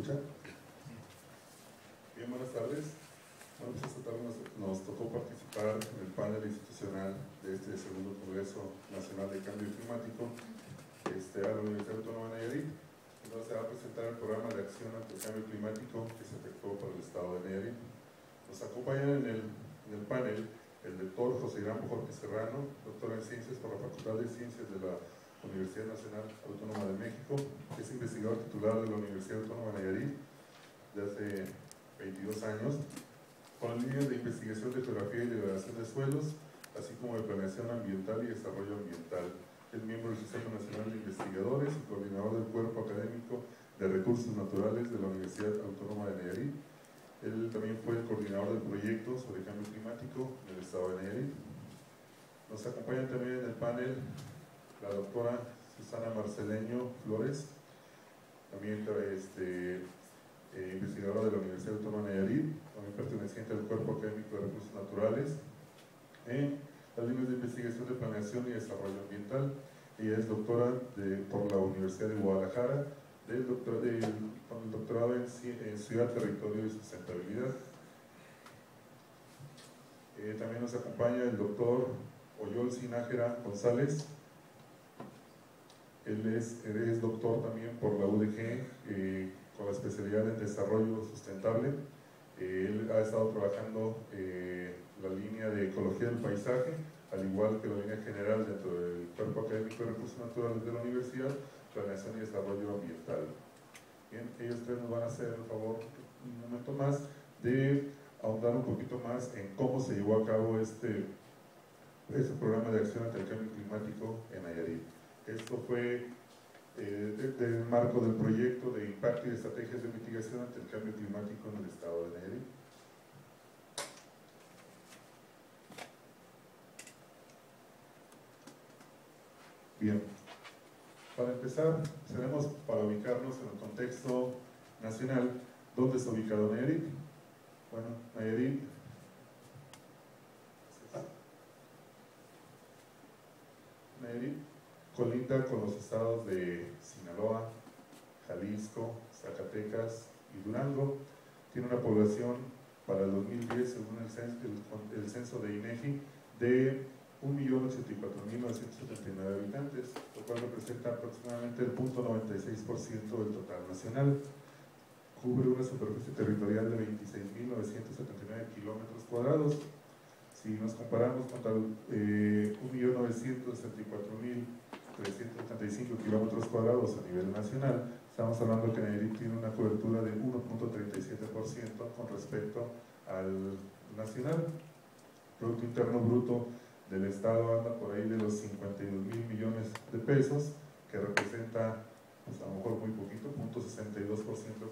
escucha? Bien, buenas tardes. Bueno, pues esta tarde nos tocó participar en el panel institucional de este segundo Congreso Nacional de Cambio Climático a la Universidad Autónoma de Nayarit. Entonces se va a presentar el programa de acción ante el cambio climático que se efectuó para el estado de Nayarit. Nos acompañan en el panel el doctor José Irán Bojorquez Serrano, doctor en Ciencias por la Facultad de Ciencias de la Universidad Nacional Autónoma de México, que es investigador titular de la Universidad Autónoma de Nayarit de hace 22 años, con líneas de investigación de geografía y degradación de suelos, así como de planeación ambiental y desarrollo ambiental. Es miembro del Sistema Nacional de Investigadores y coordinador del Cuerpo Académico de Recursos Naturales de la Universidad Autónoma de Nayarit. Él también fue el coordinador del proyecto sobre cambio climático en el estado de Nayarit. Nos acompaña también en el panel la doctora Susana Marceleño Flores, también investigadora de la Universidad Autónoma de Nayarit, también perteneciente al Cuerpo Académico de Recursos Naturales en las líneas de investigación de planeación y desarrollo ambiental. Ella es doctora por la Universidad de Guadalajara, con el doctorado en Ciudad, Territorio y Sustentabilidad. También nos acompaña el doctor Oyol Sinájera González. Él es doctor también por la UDG, con la especialidad en desarrollo sustentable. Él ha estado trabajando la línea de ecología del paisaje, al igual que la línea general dentro del Cuerpo Académico de Recursos Naturales de la Universidad, planeación y desarrollo ambiental. Bien, ellos tres nos van a hacer el favor un momento más de ahondar un poquito más en cómo se llevó a cabo este programa de acción ante el cambio climático en Nayarit. Esto fue del marco del proyecto de impacto y de estrategias de mitigación ante el cambio climático en el estado de Nayarit. Bien, para empezar, tenemos para ubicarnos en el contexto nacional, ¿dónde está ubicado Nayarit? Bueno, Nayarit colinda con los estados de Sinaloa, Jalisco, Zacatecas y Durango. Tiene una población para el 2010, según el censo de INEGI, de 1.084.979 habitantes, lo cual representa aproximadamente el 0.96% del total nacional. Cubre una superficie territorial de 26.979 kilómetros cuadrados. Si nos comparamos con 1.974.375 kilómetros cuadrados a nivel nacional, estamos hablando que Nayarit tiene una cobertura de 1.37% con respecto al nacional. Producto Interno Bruto del Estado anda por ahí de los 52.000 millones de pesos, que representa, pues, a lo mejor muy poquito, 0.62%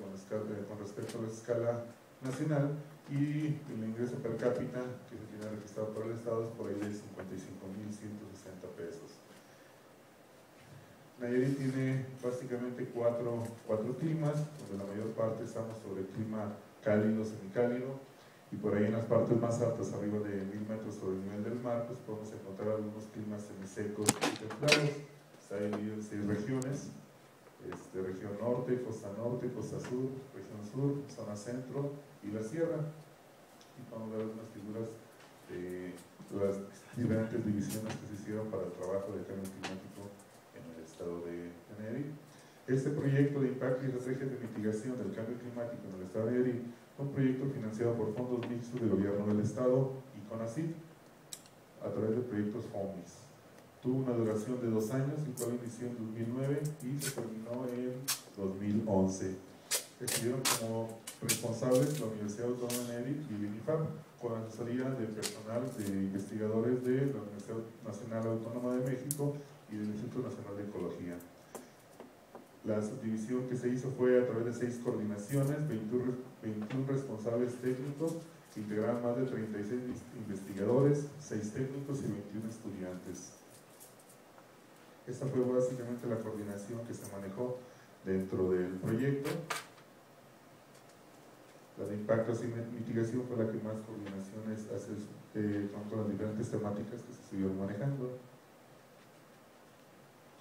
con respecto a la escala nacional, y el ingreso per cápita que se tiene registrado por el Estado es por ahí de 55.160 pesos. Nayarit tiene básicamente cuatro climas, donde la mayor parte estamos sobre el clima cálido, semicálido, y por ahí en las partes más altas, arriba de 1000 metros sobre el nivel del mar, pues podemos encontrar algunos climas semisecos y templados. Está dividido en 6 regiones: región norte, costa sur, región sur, zona centro y la sierra. Y vamos a ver unas figuras de las diferentes divisiones que se hicieron para el trabajo de cambio climático en el estado de Nayarit. Este proyecto de impacto y estrategias de mitigación del cambio climático en el estado de Nayarit fue un proyecto financiado por fondos mixtos del gobierno del estado y CONACYT a través de proyectos FOMIS. Tuvo una duración de 2 años, el cual inició en 2009 y se terminó en 2011. Estuvieron como responsables la Universidad Autónoma de Nayarit y el INIFAP, con asesoría del personal de investigadores de la Universidad Nacional Autónoma de México y del Instituto Nacional de Ecología. La subdivisión que se hizo fue a través de 6 coordinaciones, 21 responsables técnicos que integraban más de 36 investigadores, 6 técnicos y 21 estudiantes. Esta fue básicamente la coordinación que se manejó dentro del proyecto. La de impacto y mitigación fue la que más coordinaciones hace con las diferentes temáticas que se estuvieron manejando.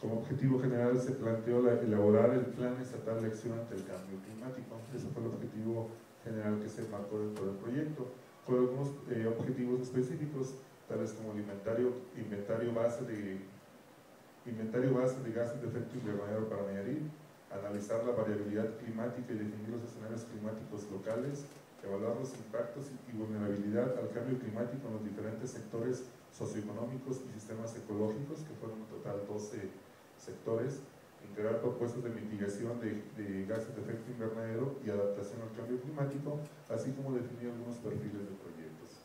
Como objetivo general se planteó elaborar el Plan Estatal de Acción ante el Cambio Climático. Ese fue el objetivo general que se marcó dentro del proyecto, con algunos objetivos específicos, tales como el inventario base de gases de efecto invernadero para Nayarit, analizar la variabilidad climática y definir los escenarios climáticos locales, evaluar los impactos y vulnerabilidad al cambio climático en los diferentes sectores socioeconómicos y sistemas ecológicos, que fueron en total 12 sectores, integrar propuestas de mitigación de gases de efecto invernadero y adaptación al cambio climático, así como definir algunos perfiles de proyectos.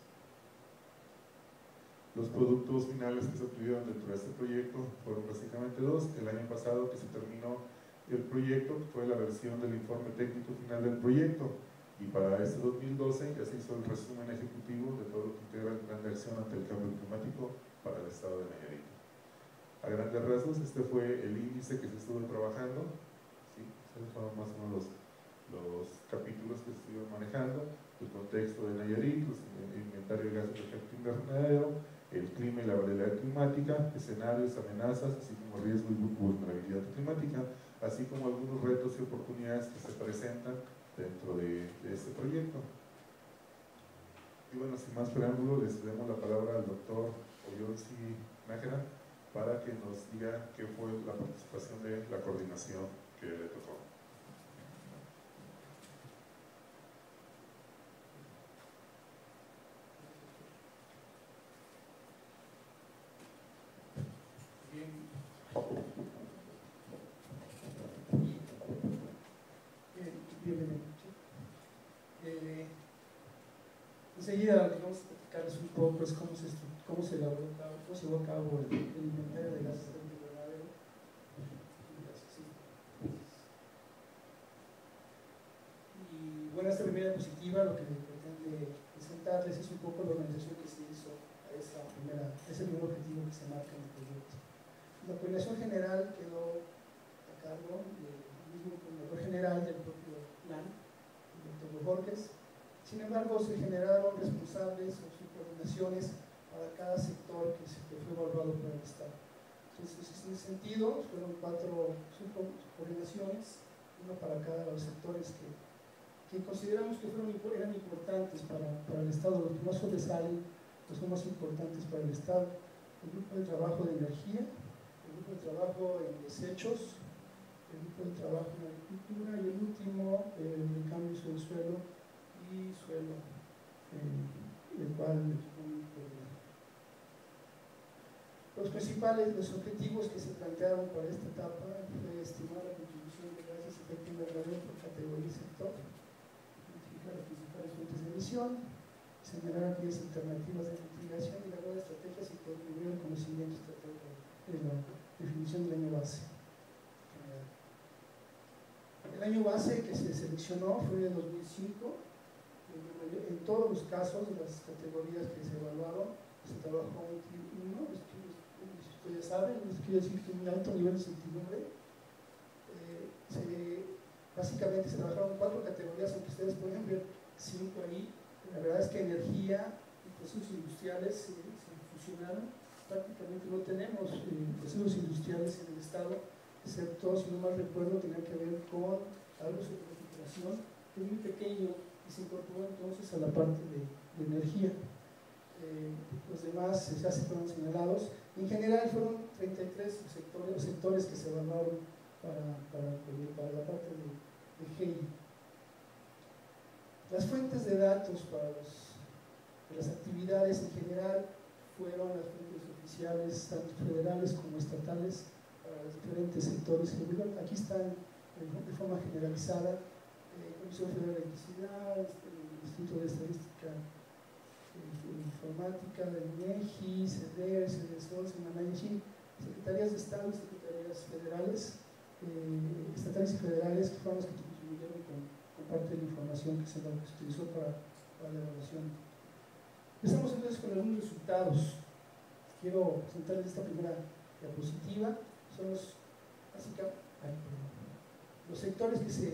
Los productos finales que se obtuvieron dentro de este proyecto fueron básicamente dos. El año pasado que se terminó el proyecto fue la versión del informe técnico final del proyecto, y para este 2012 ya se hizo el resumen ejecutivo de todo lo que integra el Plan de Acción ante el Cambio Climático para el estado de Nayarit. A grandes rasgos, este fue el índice que se estuvo trabajando, ¿sí? Esos fueron más o menos los capítulos que se estuvieron manejando: el contexto de Nayarit, el inventario de gases de efecto invernadero, el clima y la variabilidad climática, escenarios, amenazas, así como riesgo y vulnerabilidad climática, así como algunos retos y oportunidades que se presentan dentro de este proyecto. Y bueno, sin más preámbulo, les damos la palabra al doctor Oyonsi Nájera para que nos diga qué fue la participación de la coordinación que le tocó. Enseguida, digamos, platicarles un poco pues, cómo se llevó a cabo el inventario de gases de efecto invernadero. Y bueno, esta primera diapositiva lo que pretende presentarles es un poco la organización que se hizo a ese primer objetivo que se marca en el proyecto. La coordinación general quedó a cargo del mismo coordinador general del propio plan, el doctor Borges. Sin embargo, se generaron responsables o subcoordinaciones para cada sector que fue evaluado por el Estado. Entonces, en ese sentido, fueron 4 subcoordinaciones, una para cada de los sectores que consideramos que eran importantes para el Estado. Los que más sobresalen, los son más importantes para el Estado: el grupo de trabajo de energía, el grupo de trabajo en desechos, el grupo de trabajo en agricultura y el último, el cambios del suelo y suelo, el cual los principales objetivos que se plantearon para esta etapa fue estimar la contribución de gases de efecto invernadero por categoría y sector, identificar las principales fuentes de emisión, señalar aquellas alternativas de mitigación y elaborar estrategias y contribuir al conocimiento de la definición del año base. El año base que se seleccionó fue el 2005. En todos los casos de las categorías que se evaluaron, se trabajó uno, ustedes saben, esto quiere decir que un alto nivel de incertidumbre. Básicamente se trabajaron 4 categorías, aunque ustedes pueden ver 5 ahí. La verdad es que energía y procesos industriales se fusionaron. Prácticamente no tenemos procesos industriales en el estado, excepto, si no mal recuerdo, tenía que ver con algo sobre recuperación, que es muy pequeño, y se incorporó entonces a la parte de energía. Los demás ya se fueron señalados. En general fueron 33 sectores que se evaluaron para la parte de GEI. Las fuentes de datos para las actividades en general fueron las fuentes oficiales, tanto federales como estatales, para los diferentes sectores. Aquí están de forma generalizada: Comisión Federal de Electricidad, el Instituto de Estadística Informática, el INEGI, CEDER, CEDESOL, SEMANAYI, Secretarías de Estado y Secretarías Federales, estatales y federales, que fueron las que contribuyeron con parte de la información que se utilizó para la evaluación. Empezamos entonces con algunos resultados. Quiero presentarles esta primera diapositiva. Son los sectores que se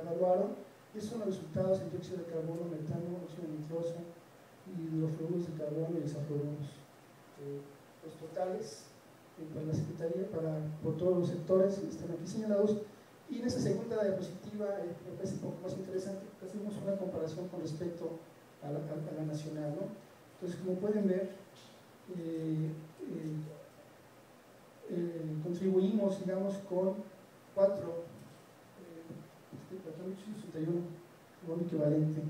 evaluaron. Estos son los resultados en dióxido de carbono, metano, óxido nitroso, hidrofluoros de carbono y desafluoros. Los totales para la Secretaría, por todos los sectores que están aquí señalados. Y en esta segunda diapositiva me parece un poco más interesante porque hacemos una comparación con respecto a la nacional, ¿no? Entonces, como pueden ver, contribuimos, digamos, con 461, un equivalente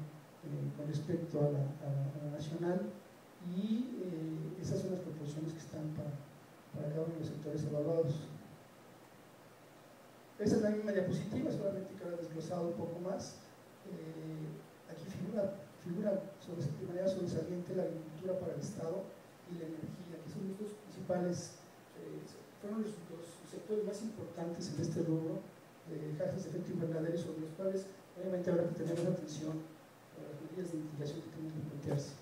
con respecto a la nacional, y esas son las proporciones que están para cada uno de los sectores evaluados. Esta es la misma diapositiva, solamente que ahora desglosado un poco más. Aquí figura de manera sobresaliente la agricultura para el Estado y la energía, que son los dos principales, fueron los sectores más importantes en este rubro de gases de efecto invernadero, sobre los cuales obviamente habrá que tener atención a las medidas de mitigación que tienen que plantearse.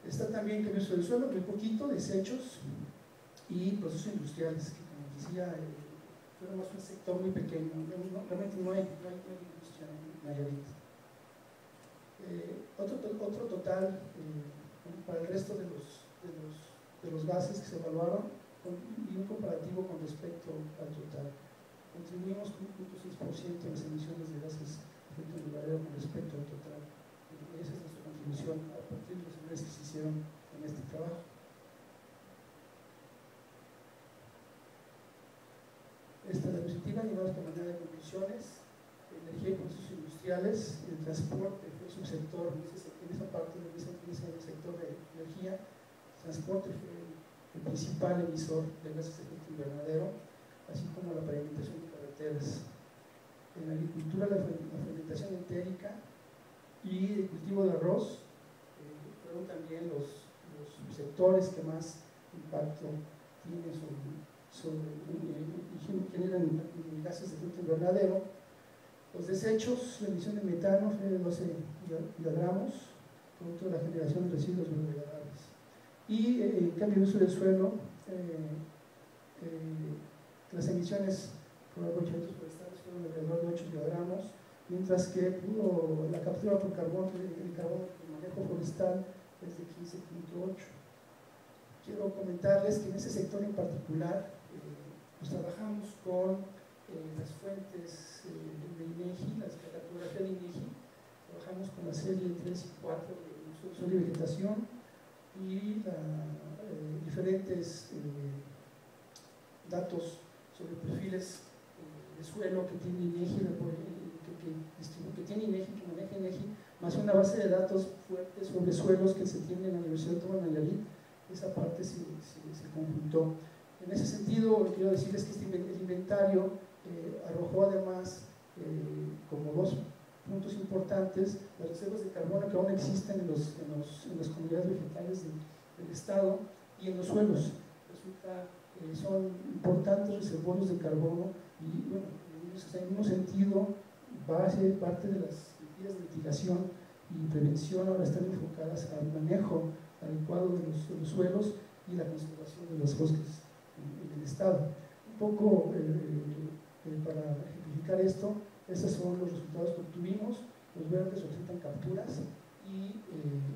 Está también el uso del suelo, muy poquito, desechos y procesos industriales, que como decía, fue más un sector muy pequeño, realmente no hay industria en Nayarit. Otro total para el resto de los gases que se evaluaron y un comparativo con respecto al total. Contribuimos con 1.6% a las emisiones de gases de efecto invernadero con respecto al total. Esa es nuestra contribución a partir de los estudios que se hicieron en este trabajo. Esta diapositiva llevamos de manera de conclusiones. Energía y procesos industriales, el transporte fue el subsector en esa parte, en ese sector de energía. El transporte fue el principal emisor de gases de efecto invernadero, así como la pavimentación de carreteras. En la agricultura, la fermentación entérica y el cultivo de arroz fueron también los sectores que más impacto tienen generan gases de efecto invernadero. Los desechos, la emisión de metano fue de 12 gigagramos, producto de la generación de residuos biodegradables. Y en cambio de uso del suelo, las emisiones por aprovechamientos forestales fueron de alrededor de 8 gigagramos, mientras que la captura por carbono, el carbono por manejo forestal es de 15.8. Quiero comentarles que en ese sector en particular pues trabajamos con las fuentes de INEGI, la cartografía de INEGI, trabajamos con la serie 3 y 4 de suelo y vegetación y diferentes datos sobre perfiles de suelo que tiene INEGI, que tiene INEGI, que maneja INEGI, más una base de datos fuerte sobre suelos que se tiene en la Universidad Autónoma de Nayarit. Esa parte se conjuntó. En ese sentido, quiero decirles que el inventario arrojó además como dos puntos importantes las reservas de carbono que aún existen en las comunidades vegetales del Estado y en los suelos. Resulta que son importantes reservorios de carbono y, bueno, en el mismo sentido, va a ser parte de las medidas de mitigación y prevención ahora están enfocadas al manejo adecuado de los suelos y la conservación de los bosques en el Estado. Un poco para ejemplificar esto, estos son los resultados que obtuvimos. Los verdes representan capturas y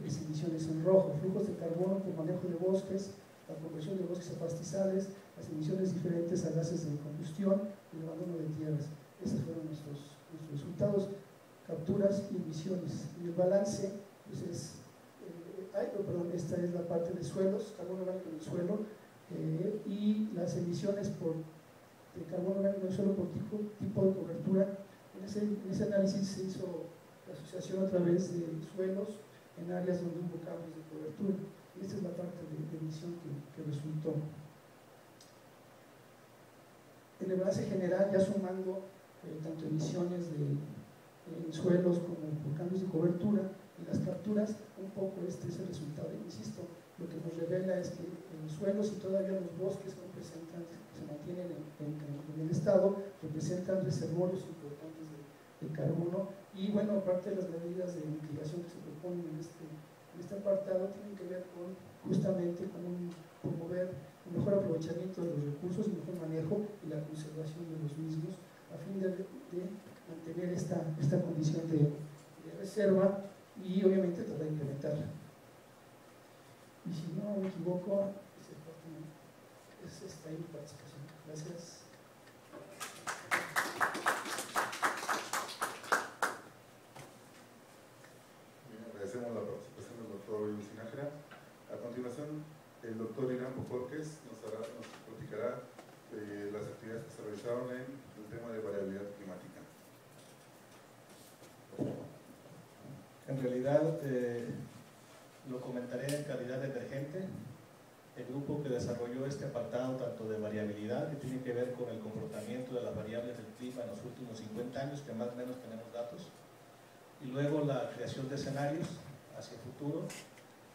emisiones en rojo, flujos de carbono por manejo de bosques, la conversión de bosques a pastizales, las emisiones diferentes a gases de combustión y el abandono de tierras. Esos fueron nuestros resultados, capturas y emisiones. Y el balance pues esta es la parte de suelos, carbono orgánico en el suelo, y las emisiones de carbono orgánico en el suelo por tipo de cobertura. En ese análisis se hizo la asociación a través de suelos en áreas donde hubo cambios de cobertura. Y esta es la parte de emisión que resultó. En el balance general, ya sumando tanto emisiones en suelos como por cambios de cobertura y las capturas, un poco este es el resultado. Insisto, lo que nos revela es que en los suelos y todavía los bosques que se mantienen en el estado representan reservorios importantes de carbono y, bueno, aparte de las medidas de mitigación que se proponen en este apartado tienen que ver con justamente con promover un mejor aprovechamiento de los recursos, un mejor manejo y la conservación de los mismos a fin de mantener esta condición de reserva y obviamente tratar de incrementarla. Y si no me equivoco, Es ahí mi participación. Gracias. Bien, agradecemos la participación del doctor Luis Nájera. A continuación, el doctor Irán Bocorques nos platicará de las actividades que se realizaron en el tema de variabilidad climática. En realidad, lo comentaré en calidad de emergente. El grupo que desarrolló este apartado, tanto de variabilidad, que tiene que ver con el comportamiento de las variables del clima en los últimos 50 años, que más o menos tenemos datos, y luego la creación de escenarios hacia el futuro,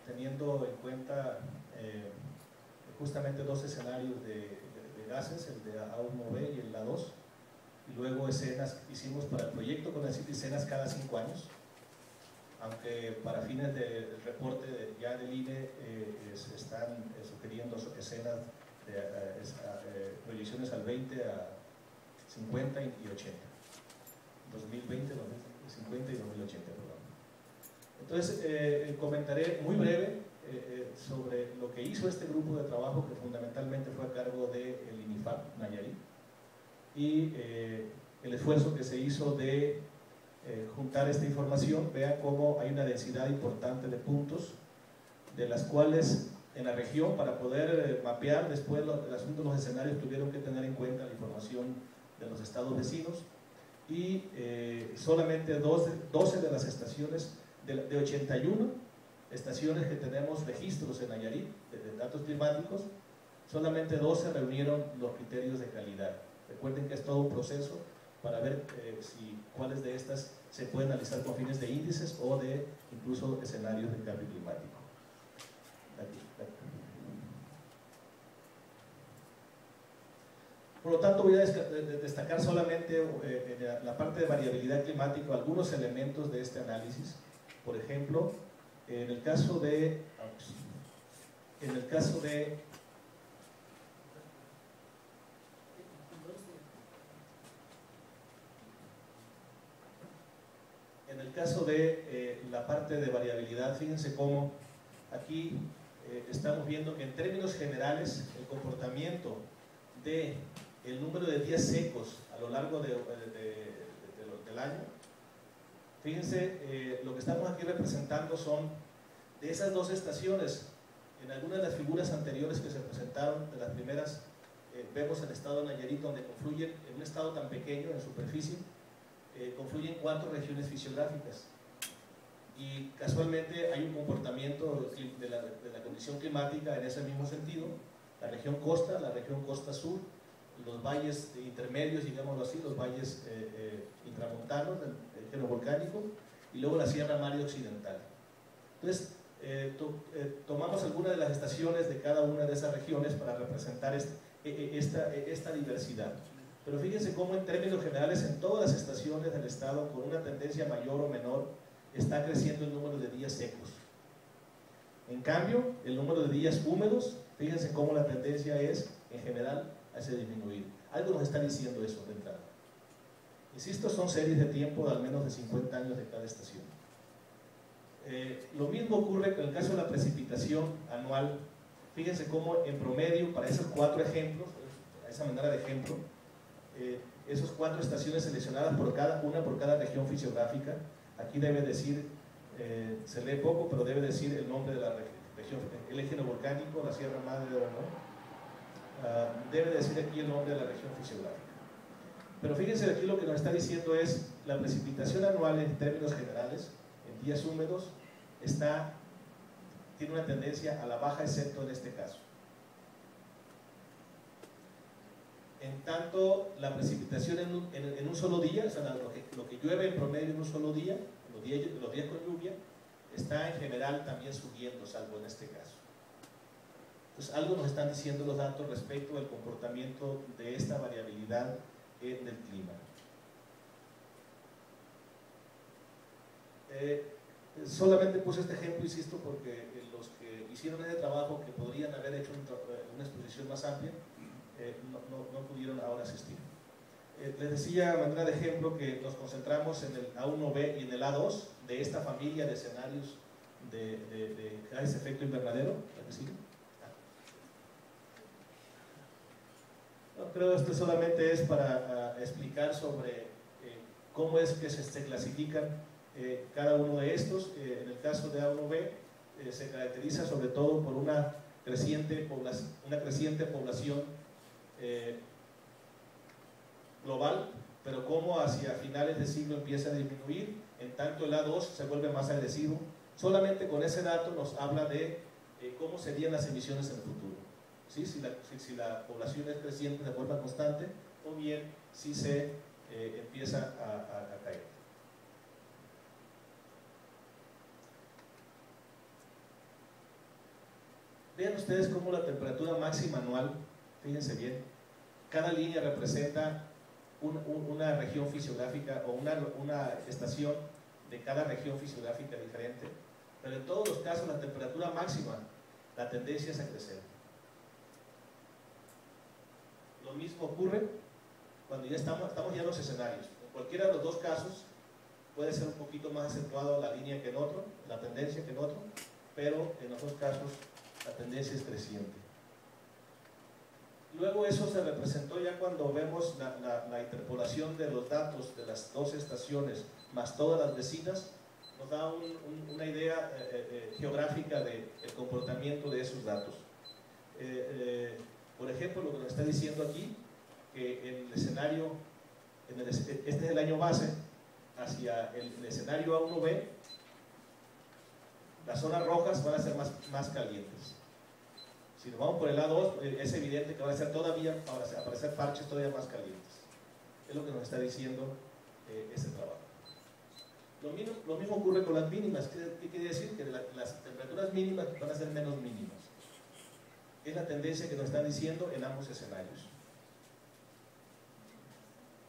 teniendo en cuenta justamente dos escenarios de gases, el de A1B y el A2, y luego escenas que hicimos para el proyecto, con decir escenas cada 5 años, aunque para fines del reporte ya del INE se están sugiriendo escenas de proyecciones al 20, a 50 y 80, 2020, 2050 y 2080, perdón. Entonces comentaré muy breve sobre lo que hizo este grupo de trabajo, que fundamentalmente fue a cargo del INIFAP Nayarit, y el esfuerzo que se hizo de juntar esta información. Vean cómo hay una densidad importante de puntos, de las cuales en la región, para poder mapear después el asunto de los escenarios, tuvieron que tener en cuenta la información de los estados vecinos, y solamente 12 de las estaciones, de 81 estaciones que tenemos registros en Nayarit, de datos climáticos, solamente 12 reunieron los criterios de calidad. Recuerden que es todo un proceso para ver cuáles de estas se pueden analizar con fines de índices o de incluso escenarios de cambio climático. Aquí. Por lo tanto, voy a destacar solamente en la parte de variabilidad climática algunos elementos de este análisis. Por ejemplo, en el caso de la parte de variabilidad, fíjense cómo aquí estamos viendo que en términos generales el comportamiento del número de días secos a lo largo del año, fíjense, lo que estamos aquí representando son de esas dos estaciones. En algunas de las figuras anteriores que se presentaron, de las primeras, vemos el estado de Nayarit, donde confluyen, en un estado tan pequeño en superficie, confluyen 4 regiones fisiográficas, y casualmente hay un comportamiento de la condición climática en ese mismo sentido: la región costa sur, los valles intermedios, digámoslo así, los valles intramontanos del género volcánico, y luego la Sierra Madre Occidental. Entonces tomamos algunas de las estaciones de cada una de esas regiones para representar esta diversidad. Pero fíjense cómo en términos generales en todas las estaciones del estado, con una tendencia mayor o menor, está creciendo el número de días secos. En cambio, el número de días húmedos, fíjense cómo la tendencia es, en general, hacia disminuir. Algo nos está diciendo eso de entrada. Insisto, son series de tiempo de al menos de 50 años de cada estación. Lo mismo ocurre con el caso de la precipitación anual. Fíjense cómo en promedio, para esos 4 ejemplos, a esa manera de ejemplo, esos 4 estaciones seleccionadas por cada región fisiográfica, aquí debe decir, se lee poco, pero debe decir el nombre de la región, el eje volcánico, la Sierra Madre de Oronó, debe decir aquí el nombre de la región fisiográfica. Pero fíjense, aquí lo que nos está diciendo es la precipitación anual en términos generales, en días húmedos, tiene una tendencia a la baja, excepto en este caso. En tanto, la precipitación en un solo día, o sea, lo que llueve en promedio en un solo día, los días con lluvia, está en general también subiendo, salvo en este caso. Entonces, algo nos están diciendo los datos respecto al comportamiento de esta variabilidad en el clima. Solamente puse este ejemplo, insisto, porque los que hicieron ese trabajo, que podrían haber hecho una exposición más amplia, no pudieron ahora asistir. Les decía a manera de ejemplo que nos concentramos en el A1B y en el A2 de esta familia de escenarios de gases de efecto invernadero. creo que esto solamente es para explicar sobre cómo es que se clasifican cada uno de estos. En el caso de A1B se caracteriza sobre todo por una creciente población global, pero como hacia finales de siglo empieza a disminuir, en tanto el A2 se vuelve más agresivo. Solamente con ese dato nos habla de cómo serían las emisiones en el futuro, ¿sí? Si la población es creciente de forma constante, o bien si se empieza a caer. Vean ustedes cómo la temperatura máxima anual, fíjense bien, cada línea representa una región fisiográfica o una estación de cada región fisiográfica diferente, pero en todos los casos la temperatura máxima, la tendencia es a crecer. Lo mismo ocurre cuando ya estamos ya en los escenarios. En cualquiera de los dos casos puede ser un poquito más acentuado la línea que en otro, la tendencia que en otro, pero en los dos casos la tendencia es creciente. Luego eso se representó ya cuando vemos la interpolación de los datos de las dos estaciones más todas las vecinas, nos da una idea geográfica del comportamiento de esos datos. Por ejemplo, lo que nos está diciendo aquí, que en el escenario, este es el año base, hacia el escenario A1B, las zonas rojas van a ser más calientes. Si nos vamos por el A2, es evidente que van a ser todavía, van a aparecer parches todavía más calientes. Es lo que nos está diciendo ese trabajo. Lo mismo ocurre con las mínimas. ¿Qué quiere decir? Que las temperaturas mínimas van a ser menos mínimas. Es la tendencia que nos están diciendo en ambos escenarios.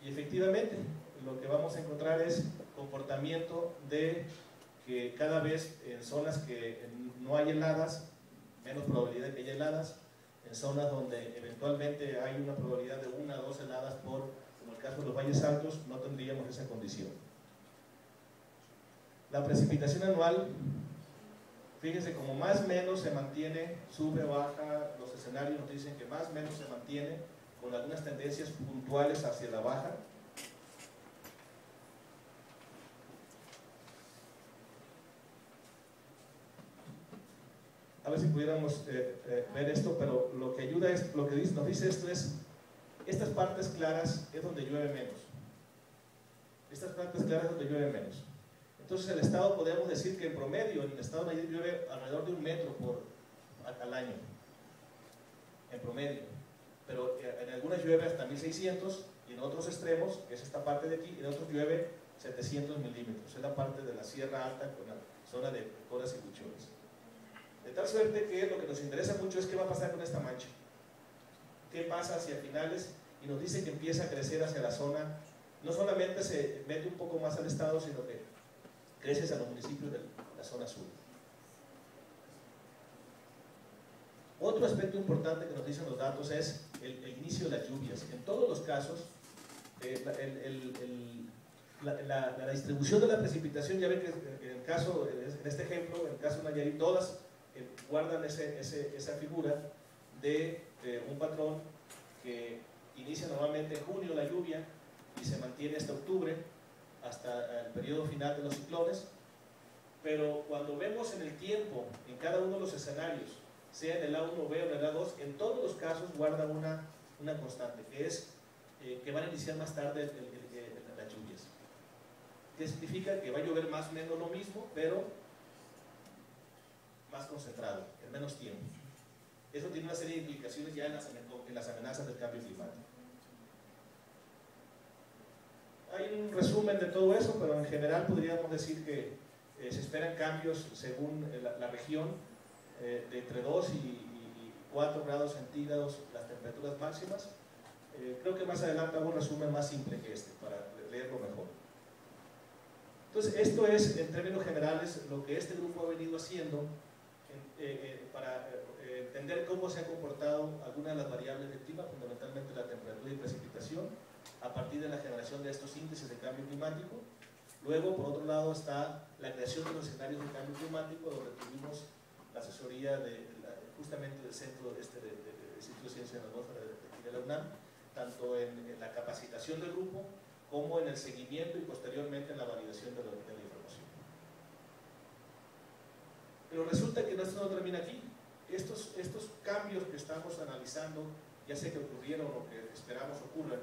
Y efectivamente, lo que vamos a encontrar es comportamiento de que cada vez en zonas que no hay heladas, menos probabilidad de que haya heladas, en zonas donde eventualmente hay una probabilidad de 1 a 2 heladas como el caso de los valles altos, no tendríamos esa condición. La precipitación anual, fíjense, como más o menos se mantiene, sube, baja, los escenarios nos dicen que más o menos se mantiene, con algunas tendencias puntuales hacia la baja. A ver si pudiéramos ver esto, pero lo que ayuda es, lo que nos dice esto es, estas partes claras es donde llueve menos. Estas partes claras es donde llueve menos. Entonces el estado, podríamos decir que en promedio, en el estado de Nayarit llueve alrededor de 1 metro al año, en promedio. Pero en algunas llueve hasta 1600, y en otros extremos, que es esta parte de aquí, en otros llueve 700 milímetros. Es la parte de la Sierra Alta con la zona de Coras y Buchones. De tal suerte que lo que nos interesa mucho es qué va a pasar con esta mancha. ¿Qué pasa hacia finales? Y nos dice que empieza a crecer hacia la zona, no solamente se mete un poco más al estado, sino que crece hacia los municipios de la zona sur. Otro aspecto importante que nos dicen los datos es el inicio de las lluvias. En todos los casos, la distribución de la precipitación, ya ven que en el caso, en este ejemplo, en el caso de Nayarit, todas guardan esa figura de un patrón que inicia normalmente en junio la lluvia y se mantiene hasta octubre, hasta el periodo final de los ciclones. Pero cuando vemos en el tiempo, en cada uno de los escenarios, sea en el A1B o en el A2, en todos los casos guarda una constante, que es que van a iniciar más tarde las lluvias. ¿Qué significa? Que va a llover más o menos lo mismo, pero más concentrado, en menos tiempo. Eso tiene una serie de implicaciones ya en las amenazas del cambio climático. Hay un resumen de todo eso, pero en general podríamos decir que se esperan cambios según la región, de entre 2 y 4 grados centígrados las temperaturas máximas. Creo que más adelante hago un resumen más simple que este, para leerlo mejor. Entonces, esto es, en términos generales, lo que este grupo ha venido haciendo para entender cómo se han comportado algunas de las variables del clima, fundamentalmente la temperatura y precipitación, a partir de la generación de estos índices de cambio climático. Luego, por otro lado, está la creación de los escenarios de cambio climático, donde tuvimos la asesoría justamente del Centro de Ciencia de la Atmósfera de la UNAM. tanto en la capacitación del grupo como en el seguimiento y posteriormente en la validación de la información. Pero resulta que esto no termina aquí. Estos cambios que estamos analizando, ya sé que ocurrieron o que esperamos ocurran,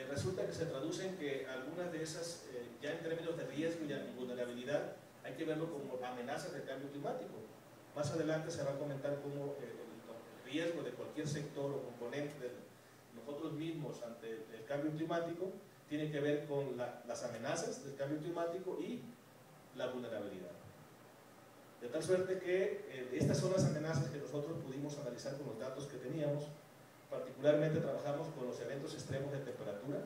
resulta que se traducen que algunas de esas, ya en términos de riesgo y vulnerabilidad, hay que verlo como amenazas de cambio climático. Más adelante se va a comentar cómo el riesgo de cualquier sector o componente de nosotros mismos ante el cambio climático tiene que ver con las amenazas del cambio climático y la vulnerabilidad. De tal suerte que estas son las amenazas que nosotros pudimos analizar con los datos que teníamos. Particularmente trabajamos con los eventos extremos de temperatura,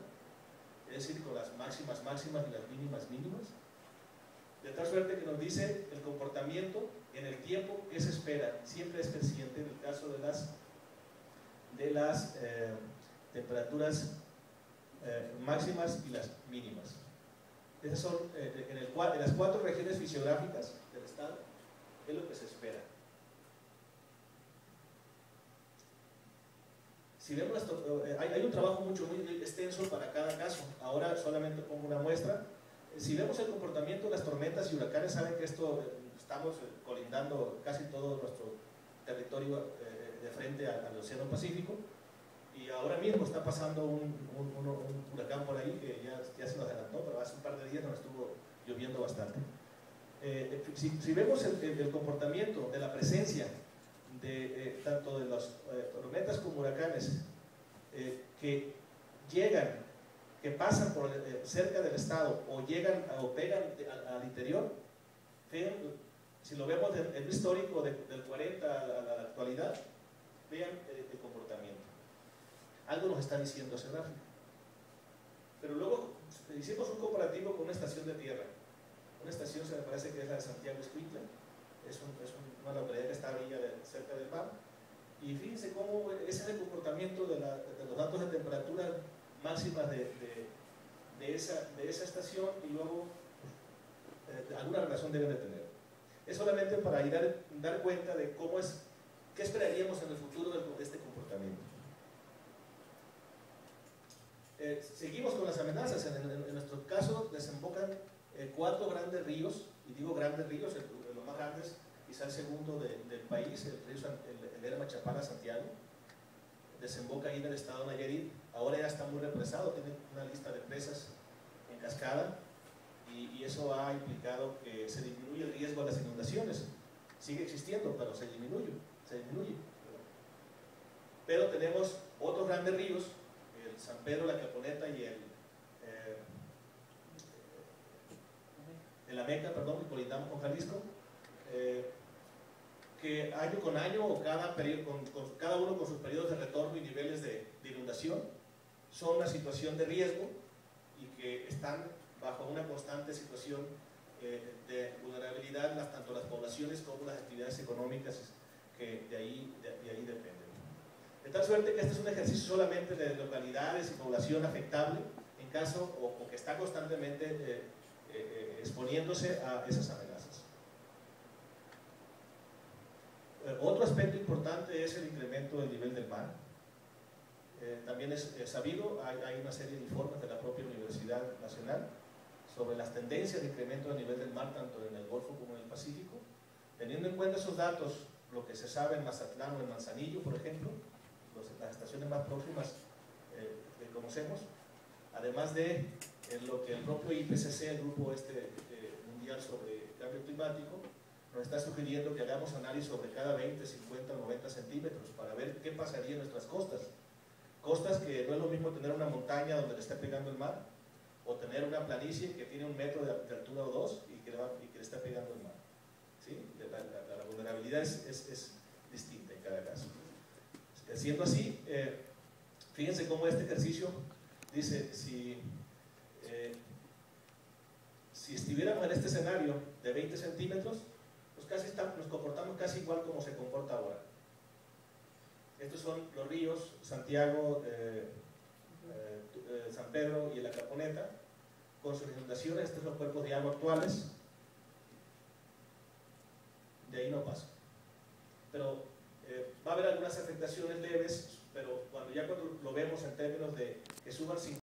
es decir, con las máximas y las mínimas, de tal suerte que nos dice el comportamiento en el tiempo que se espera, siempre es creciente en el caso de las temperaturas máximas y las mínimas. Esas son en las 4 regiones fisiográficas del estado, es lo que se espera. Si vemos hay un trabajo muy extenso para cada caso. Ahora solamente pongo una muestra. Si vemos el comportamiento de las tormentas y huracanes, saben que estamos colindando casi todo nuestro territorio de frente al Océano Pacífico, y ahora mismo está pasando un huracán por ahí que ya se nos adelantó, pero hace un par de días nos estuvo lloviendo bastante. Si vemos el comportamiento de la presencia de tanto de las tormentas como huracanes que llegan, que pasan por cerca del estado o llegan o pegan al interior, si lo vemos en el histórico del 40 a la actualidad, vean el comportamiento. Algo nos está diciendo ese gráfico. Pero luego hicimos un comparativo con una estación de tierra. Una estación, se me parece que es la de Santiago Escuintla, es una localidad que está a orilla cerca del mar, y fíjense cómo ese es el comportamiento de los datos de temperatura máximas de esa estación, y luego alguna relación deben de tener. Es solamente para dar cuenta de cómo es, qué esperaríamos en el futuro de este comportamiento. Seguimos con las amenazas. En nuestro caso desembocan 4 grandes ríos, y digo grandes ríos, los más grandes, quizá el segundo del país, el río el Lerma Chapala Santiago, desemboca ahí en el estado de Nayarit. Ahora ya está muy represado, tiene una lista de presas en cascada, y eso ha implicado que se disminuye el riesgo de las inundaciones. Sigue existiendo, pero se disminuye. Pero tenemos otros grandes ríos, el San Pedro, la Caponeta y el Ameca, perdón, que colindamos con Jalisco, que año con año, o cada uno con sus periodos de retorno y niveles de inundación, son una situación de riesgo y que están bajo una constante situación de vulnerabilidad, tanto las poblaciones como las actividades económicas que de ahí dependen. De tal suerte que este es un ejercicio solamente de localidades y población afectable en caso o que está constantemente exponiéndose a esas amenazas. Otro aspecto importante es el incremento del nivel del mar. También es sabido, hay una serie de informes de la propia Universidad Nacional sobre las tendencias de incremento del nivel del mar tanto en el Golfo como en el Pacífico. Teniendo en cuenta esos datos, lo que se sabe en Mazatlán o en Manzanillo, por ejemplo, las estaciones más próximas que conocemos, además de lo que el propio IPCC, el grupo mundial sobre cambio climático, nos está sugiriendo que hagamos análisis sobre cada 20, 50 o 90 centímetros para ver qué pasaría en nuestras costas. Costas que no es lo mismo tener una montaña donde le esté pegando el mar, o tener una planicie que tiene 1 metro de altura o 2 y que le está pegando el mar. ¿Sí? La vulnerabilidad es distinta en cada caso. Siendo así, fíjense cómo este ejercicio dice, si estuviéramos en este escenario de 20 centímetros, pues nos comportamos casi igual como se comporta ahora. Estos son los ríos, Santiago, San Pedro y la Caponeta, con sus inundaciones. Estos son los cuerpos de agua actuales. De ahí no pasa. Pero va a haber algunas afectaciones leves pero cuando lo vemos en términos de que suban